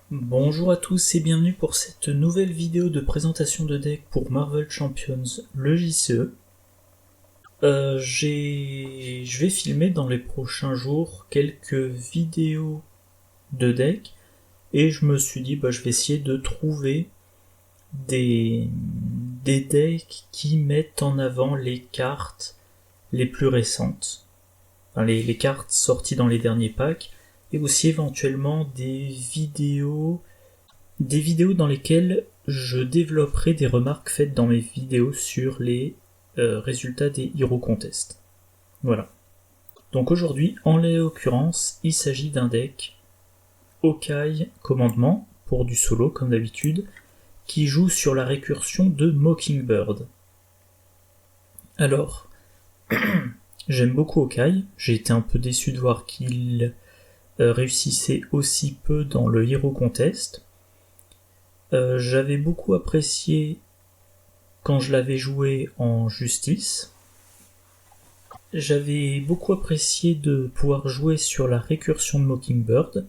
Bonjour à tous et bienvenue pour cette nouvelle vidéo de présentation de deck pour Marvel Champions, le JCE. Je vais filmer dans les prochains jours quelques vidéos de deck et je me suis dit je vais essayer de trouver des decks qui mettent en avant les cartes les plus récentes. Enfin, les cartes sorties dans les derniers packs et aussi éventuellement des vidéos dans lesquelles je développerai des remarques faites dans mes vidéos sur les résultats des Hero Contest. Voilà. Donc aujourd'hui, en l'occurrence, il s'agit d'un deck Hawkeye commandement, pour du solo comme d'habitude, qui joue sur la récursion de Mockingbird. Alors, j'aime beaucoup Hawkeye, j'ai été un peu déçu de voir qu'il réussissait aussi peu dans le Hero Contest. J'avais beaucoup apprécié quand je l'avais joué en justice. J'avais beaucoup apprécié de pouvoir jouer sur la récursion de Mockingbird.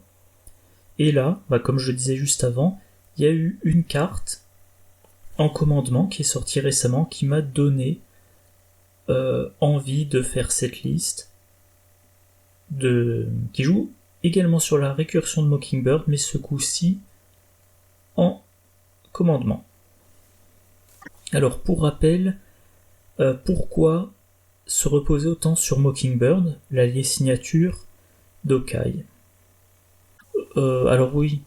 Et là, comme je le disais juste avant, il y a eu une carte en commandement qui est sortie récemment qui m'a donné envie de faire cette liste qui joue également sur la récursion de Mockingbird, mais ce coup-ci en commandement. Alors pour rappel, pourquoi se reposer autant sur Mockingbird, l'allié signature d'Hawkeye? Alors oui,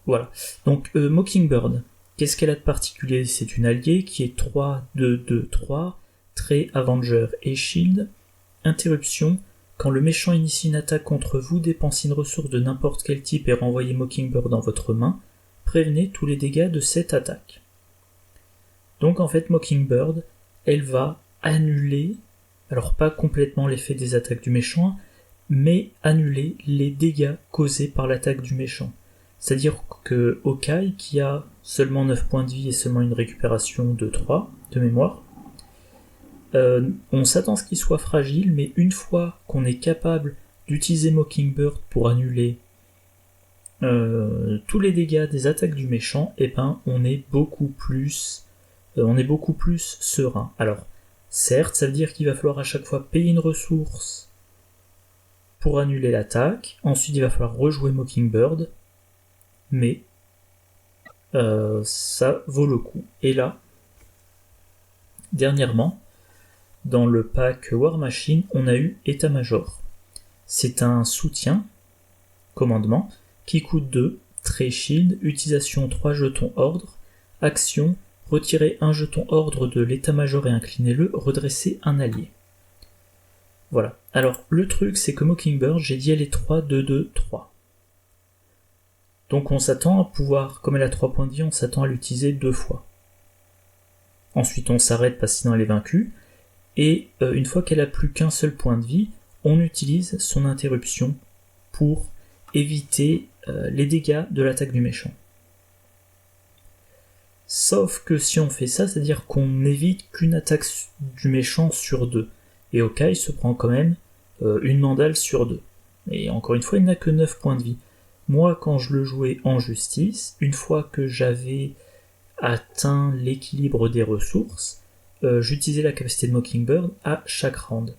voilà. Donc Mockingbird, qu'est-ce qu'elle a de particulier? C'est une alliée qui est 3-2-2-3, trait Avenger et Shield, interruption. Quand le méchant initie une attaque contre vous, dépensez une ressource de n'importe quel type et renvoyez Mockingbird dans votre main. Prévenez tous les dégâts de cette attaque. Donc en fait Mockingbird, elle va annuler, alors pas complètement l'effet des attaques du méchant, mais annuler les dégâts causés par l'attaque du méchant. C'est-à-dire que Hawkeye, qui a seulement 9 points de vie et seulement une récupération de 3 de mémoire, on s'attend à ce qu'il soit fragile, mais une fois qu'on est capable d'utiliser Mockingbird pour annuler tous les dégâts des attaques du méchant, on est beaucoup plus serein. Alors, certes, ça veut dire qu'il va falloir à chaque fois payer une ressource pour annuler l'attaque, ensuite il va falloir rejouer Mockingbird, mais ça vaut le coup. Et là, dernièrement, dans le pack War Machine, on a eu État-Major. C'est un soutien, commandement, qui coûte 2, trait shield, utilisation 3 jetons ordre, action, retirer un jeton ordre de l'état-major et inclinez-le, redresser un allié. Voilà. Alors, le truc, c'est que Mockingbird, j'ai dit elle est 3-2-2-3. Donc on s'attend à pouvoir, comme elle a 3 points de vie, on s'attend à l'utiliser 2 fois. Ensuite on s'arrête parce que sinon elle est vaincue, et une fois qu'elle a plus qu'un seul point de vie, on utilise son interruption pour éviter les dégâts de l'attaque du méchant. Sauf que si on fait ça, c'est-à-dire qu'on évite qu'une attaque du méchant sur 2. Et Hawkeye se prend quand même une mandale sur 2. Et encore une fois, il n'a que 9 points de vie. Moi, quand je le jouais en justice, une fois que j'avais atteint l'équilibre des ressources, j'utilisais la capacité de Mockingbird à chaque round.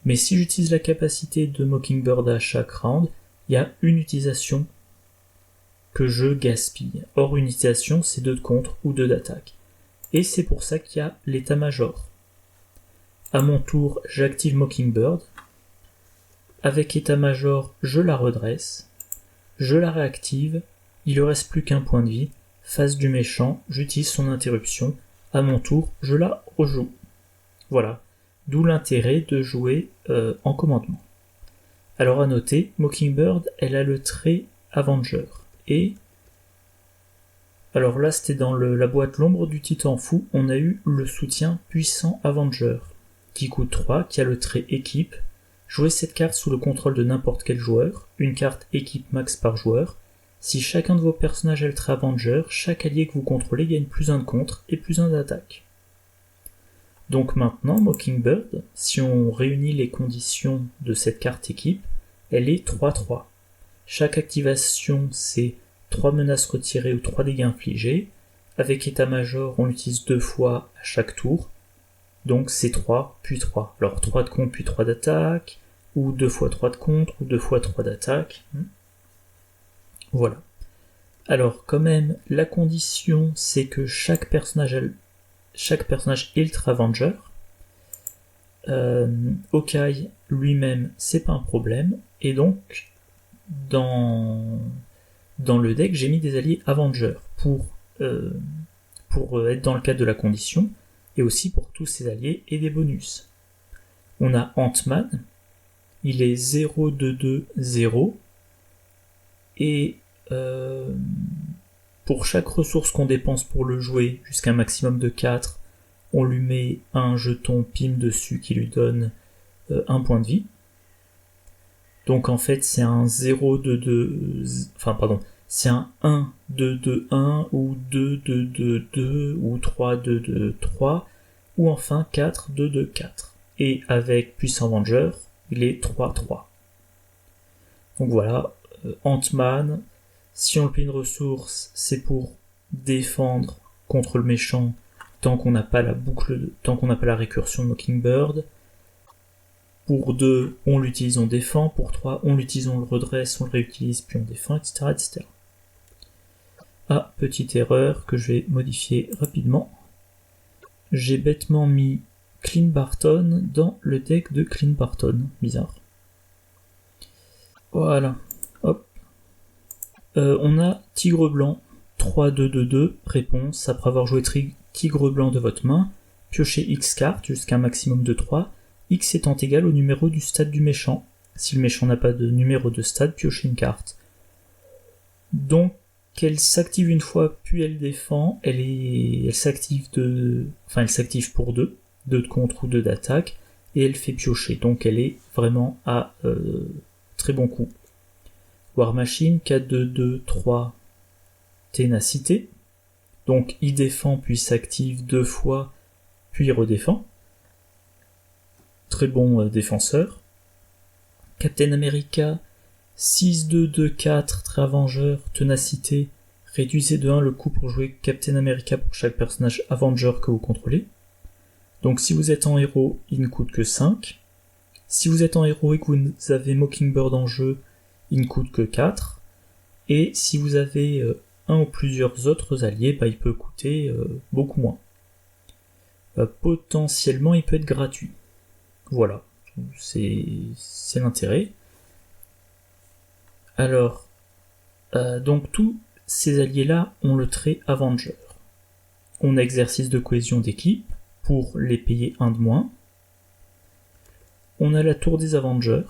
Mais si j'utilise la capacité de Mockingbird à chaque round, il y a une utilisation que je gaspille. Or, une utilisation, c'est 2 de contre ou 2 d'attaque. Et c'est pour ça qu'il y a l'état-major. À mon tour, j'active Mockingbird. Avec état-major, je la redresse. Je la réactive. Il ne reste plus qu'un point de vie. Face du méchant, j'utilise son interruption. À mon tour, je la rejoue. Voilà. D'où l'intérêt de jouer en commandement. Alors à noter, Mockingbird, elle a le trait Avenger. Et alors là, c'était dans la boîte L'ombre du Titan Fou, on a eu le soutien Puissant Avenger, qui coûte 3, qui a le trait équipe. Jouez cette carte sous le contrôle de n'importe quel joueur, une carte équipe max par joueur. Si chacun de vos personnages a le trait Avenger, chaque allié que vous contrôlez gagne plus 1 de contre et plus 1 d'attaque. Donc maintenant, Mockingbird, si on réunit les conditions de cette carte équipe, elle est 3-3. Chaque activation, c'est 3 menaces retirées ou 3 dégâts infligés. Avec état-major, on l'utilise 2 fois à chaque tour. Donc c'est 3, puis 3. Alors 3 de contre, puis 3 d'attaque, ou 2 fois 3 de contre, ou 2 fois 3 d'attaque. Voilà. Alors quand même, la condition, c'est que chaque personnage Ultra Avenger. Hawkeye lui-même, c'est pas un problème. Et donc, dans le deck, j'ai mis des alliés Avengers pour être dans le cadre de la condition, et aussi pour tous ces alliés et des bonus. On a Ant-Man, il est 0-2-2-0, et pour chaque ressource qu'on dépense pour le jouer, jusqu'à un maximum de 4, on lui met un jeton PIM dessus qui lui donne 1 point de vie. Donc en fait c'est un 0-2-2... Enfin pardon, c'est un 1-2-2-1 ou 2-2-2-2 ou 3-2-2-3 ou enfin 4-2-2-4. Et avec Puissant Vengeur, il est 3-3. Donc voilà, Ant-Man, si on le paye une ressource, c'est pour défendre contre le méchant tant qu'on n'a pas la boucle, tant qu'on n'a pas la récursion de Mockingbird. Pour 2, on l'utilise, on défend. Pour 3, on l'utilise, on le redresse, on le réutilise, puis on défend, etc. etc. Ah, petite erreur que je vais modifier rapidement. J'ai bêtement mis Clint Barton dans le deck de Clint Barton. Bizarre. Voilà. Hop. On a Tigre Blanc, 3-2-2-2, réponse, après avoir joué Tigre Blanc de votre main, piochez X cartes jusqu'à un maximum de 3, X étant égal au numéro du stade du méchant. Si le méchant n'a pas de numéro de stade, piochez une carte. Donc, elle s'active une fois, puis elle défend, elle s'active pour 2 de contre ou 2 d'attaque, et elle fait piocher, donc elle est vraiment à très bon coup. War Machine, 4-2-2-3, ténacité, donc il défend puis s'active 2 fois, puis il redéfend. Très bon défenseur. Captain America, 6-2-2-4, très Avenger, ténacité, réduisez de 1 le coût pour jouer Captain America pour chaque personnage Avenger que vous contrôlez. Donc si vous êtes en héros, il ne coûte que 5. Si vous êtes en héros et que vous avez Mockingbird en jeu, il ne coûte que 4. Et si vous avez un ou plusieurs autres alliés, il peut coûter beaucoup moins. Potentiellement, il peut être gratuit. Voilà, c'est l'intérêt. Alors, donc tous ces alliés-là ont le trait Avenger. On a exercice de cohésion d'équipe pour les payer 1 de moins. On a la tour des Avengers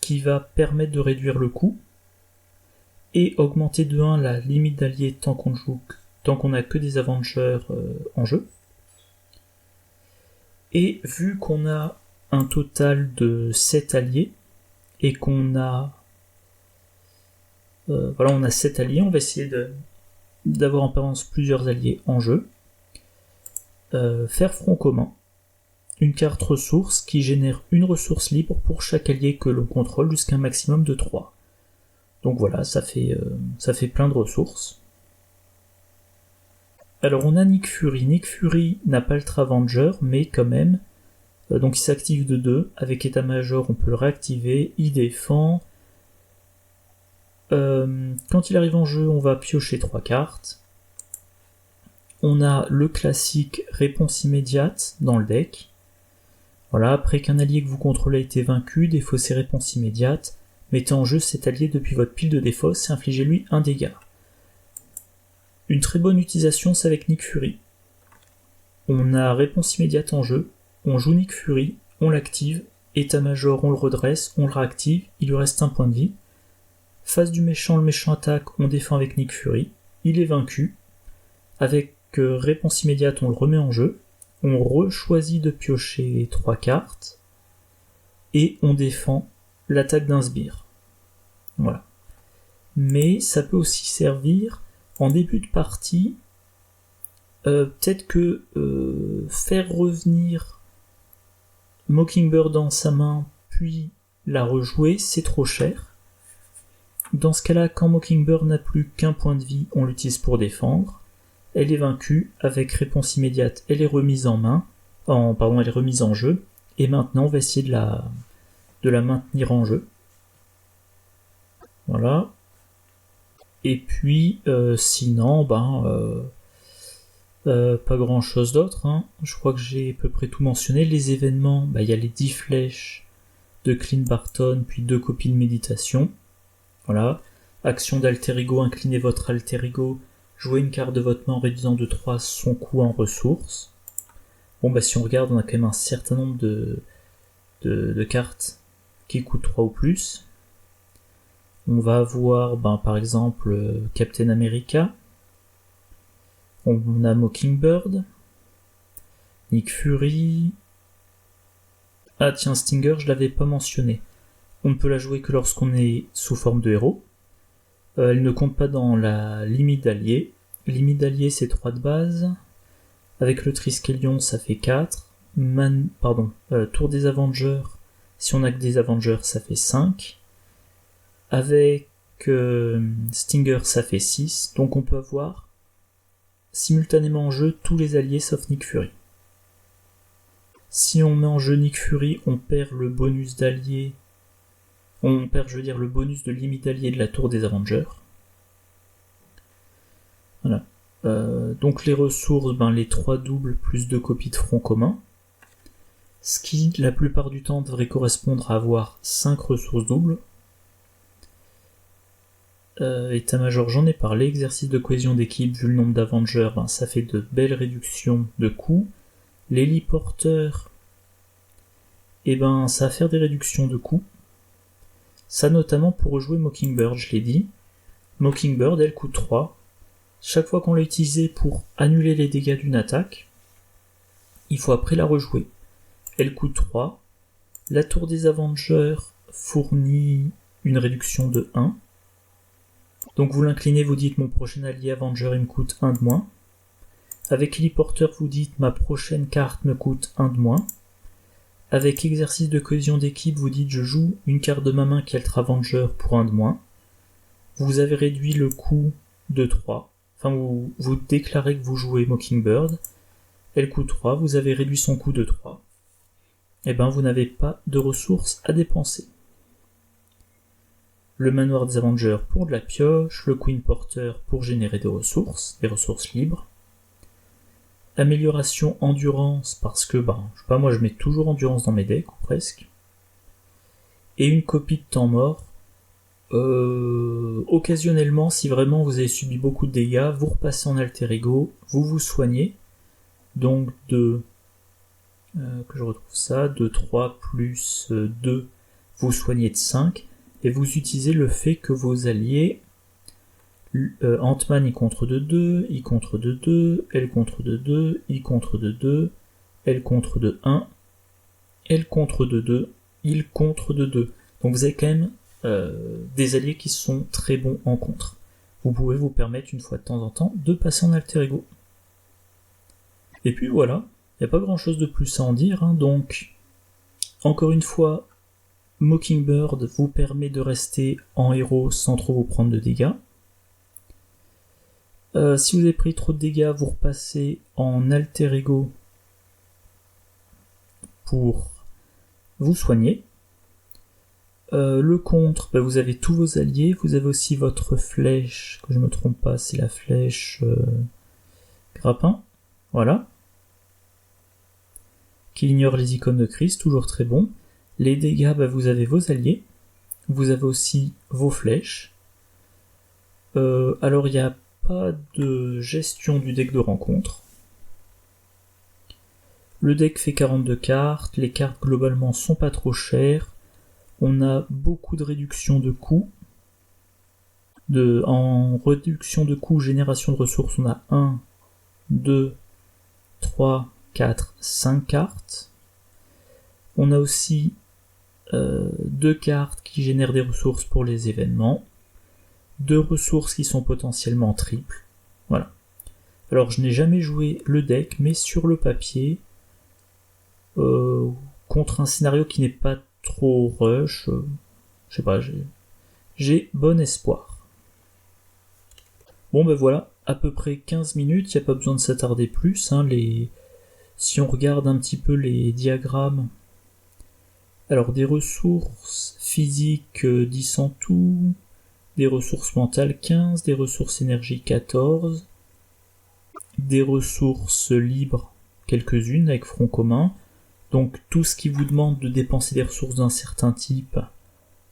qui va permettre de réduire le coût et augmenter de 1 la limite d'alliés tant qu'on n'a que des Avengers en jeu. Et vu qu'on a un total de 7 alliés et qu'on a on a 7 alliés, on va essayer d'avoir en permanence plusieurs alliés en jeu. Faire front commun, une carte ressource qui génère une ressource libre pour chaque allié que l'on contrôle jusqu'à un maximum de 3. Donc voilà, ça fait plein de ressources. Alors on a Nick Fury. Nick Fury n'a pas le Avenger, mais quand même, donc il s'active de 2. Avec état-major, on peut le réactiver. Il défend. Quand il arrive en jeu, on va piocher 3 cartes. On a le classique réponse immédiate dans le deck. Voilà, après qu'un allié que vous contrôlez a été vaincu, défaussez réponse immédiate. Mettez en jeu cet allié depuis votre pile de défausse et infligez-lui un dégât. Une très bonne utilisation, c'est avec Nick Fury. On a réponse immédiate en jeu, on joue Nick Fury, on l'active, état-major, on le redresse, on le réactive, il lui reste 1 point de vie. Face du méchant, le méchant attaque, on défend avec Nick Fury, il est vaincu. Avec réponse immédiate, on le remet en jeu, on re-choisit de piocher 3 cartes, et on défend l'attaque d'un sbire. Voilà. Mais ça peut aussi servir en début de partie, peut-être que faire revenir Mockingbird dans sa main, puis la rejouer, c'est trop cher. Dans ce cas-là, quand Mockingbird n'a plus qu'un point de vie, on l'utilise pour défendre. Elle est vaincue, avec réponse immédiate, elle est remise elle est remise en jeu, et maintenant on va essayer de la maintenir en jeu. Voilà. Et puis, sinon, pas grand chose d'autre, hein. Je crois que j'ai à peu près tout mentionné. Les événements, il y a les 10 flèches de Clint Barton, puis 2 copies de méditation. Voilà. Action d'alter ego, inclinez votre alter ego, jouez une carte de votre main en réduisant de 3 son coût en ressources. Bon, si on regarde, on a quand même un certain nombre de cartes qui coûtent 3 ou plus. On va avoir, par exemple, Captain America. On a Mockingbird. Nick Fury. Ah tiens, Stinger, je l'avais pas mentionné. On ne peut la jouer que lorsqu'on est sous forme de héros. Elle ne compte pas dans la limite d'alliés. Limite d'alliés, c'est 3 de base. Avec le Triskelion, ça fait 4. Tour des Avengers, si on a que des Avengers, ça fait 5. Avec Stinger, ça fait 6. Donc on peut avoir simultanément en jeu tous les alliés sauf Nick Fury. Si on met en jeu Nick Fury, on perd le bonus d'alliés. On perd, le bonus de limite d'alliés de la tour des Avengers. Voilà. Donc les ressources, les 3 doubles plus 2 copies de front commun. Ce qui, la plupart du temps, devrait correspondre à avoir 5 ressources doubles. État-major, j'en ai parlé. Exercice de cohésion d'équipe, vu le nombre d'Avengers, ça fait de belles réductions de coûts. L'héliporteur, ça va faire des réductions de coûts. Ça notamment pour rejouer Mockingbird, je l'ai dit. Mockingbird, elle coûte 3. Chaque fois qu'on l'a utilisée pour annuler les dégâts d'une attaque, il faut après la rejouer. Elle coûte 3. La tour des Avengers fournit une réduction de 1. Donc vous l'inclinez, vous dites mon prochain allié Avenger il me coûte 1 de moins. Avec héliporteur, vous dites ma prochaine carte me coûte 1 de moins. Avec exercice de cohésion d'équipe, vous dites je joue une carte de ma main qui est le Avenger pour 1 de moins. Vous avez réduit le coût de 3. Enfin, vous déclarez que vous jouez Mockingbird. Elle coûte 3, vous avez réduit son coût de 3. Vous n'avez pas de ressources à dépenser. Le manoir des Avengers pour de la pioche, le Queen Porter pour générer des ressources libres. Amélioration endurance, parce que, moi je mets toujours endurance dans mes decks, ou presque. Et une copie de temps mort. Occasionnellement, si vraiment vous avez subi beaucoup de dégâts, vous repassez en alter ego, vous vous soignez. Donc de 3 plus 2, vous soignez de 5. Et vous utilisez le fait que vos alliés, Ant-Man il contre de 2, il contre de 2, elle contre de 2, il contre de 2, elle contre de 1, elle contre de 2, il contre de 2. Donc vous avez quand même des alliés qui sont très bons en contre. Vous pouvez vous permettre une fois de temps en temps de passer en alter ego. Et puis voilà, il n'y a pas grand chose de plus à en dire, donc encore une fois, Mockingbird vous permet de rester en héros sans trop vous prendre de dégâts. Si vous avez pris trop de dégâts, vous repassez en alter ego pour vous soigner. Le contre, vous avez tous vos alliés, vous avez aussi votre flèche, que je ne me trompe pas, c'est la flèche grappin, voilà, qui ignore les icônes de crise, toujours très bon. Les dégâts, vous avez vos alliés, vous avez aussi vos flèches. Alors il n'y a pas de gestion du deck de rencontre. Le deck fait 42 cartes, les cartes globalement sont pas trop chères. On a beaucoup de réduction de coûts. En réduction de coûts, génération de ressources, on a 1, 2, 3, 4, 5 cartes. On a aussi 2 cartes qui génèrent des ressources pour les événements. 2 ressources qui sont potentiellement triples. Voilà. Alors je n'ai jamais joué le deck, mais sur le papier, contre un scénario qui n'est pas trop rush, je sais pas, j'ai j'ai bon espoir. Bon ben voilà, à peu près 15 minutes, il n'y a pas besoin de s'attarder plus. Si on regarde un petit peu les diagrammes, alors des ressources physiques 10 en tout, des ressources mentales 15, des ressources énergie 14, des ressources libres quelques-unes avec front commun. Donc tout ce qui vous demande de dépenser des ressources d'un certain type,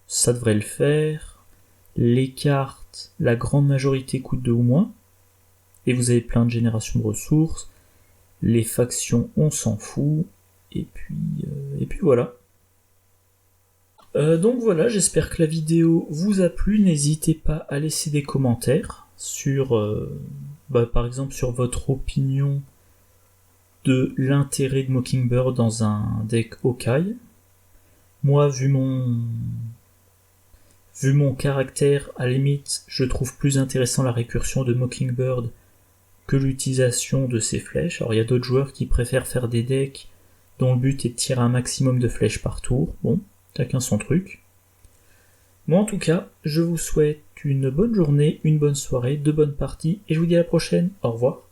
ça devrait le faire. Les cartes, la grande majorité coûtent 2 ou moins, et vous avez plein de générations de ressources. Les factions, on s'en fout, et puis voilà. Donc voilà, j'espère que la vidéo vous a plu. N'hésitez pas à laisser des commentaires sur, par exemple, sur votre opinion de l'intérêt de Mockingbird dans un deck Hawkeye. Moi, vu mon caractère, à la limite, je trouve plus intéressant la récursion de Mockingbird que l'utilisation de ses flèches. Alors il y a d'autres joueurs qui préfèrent faire des decks dont le but est de tirer un maximum de flèches par tour. Bon, chacun son truc. Moi en tout cas, je vous souhaite une bonne journée, une bonne soirée, de bonnes parties, et je vous dis à la prochaine. Au revoir.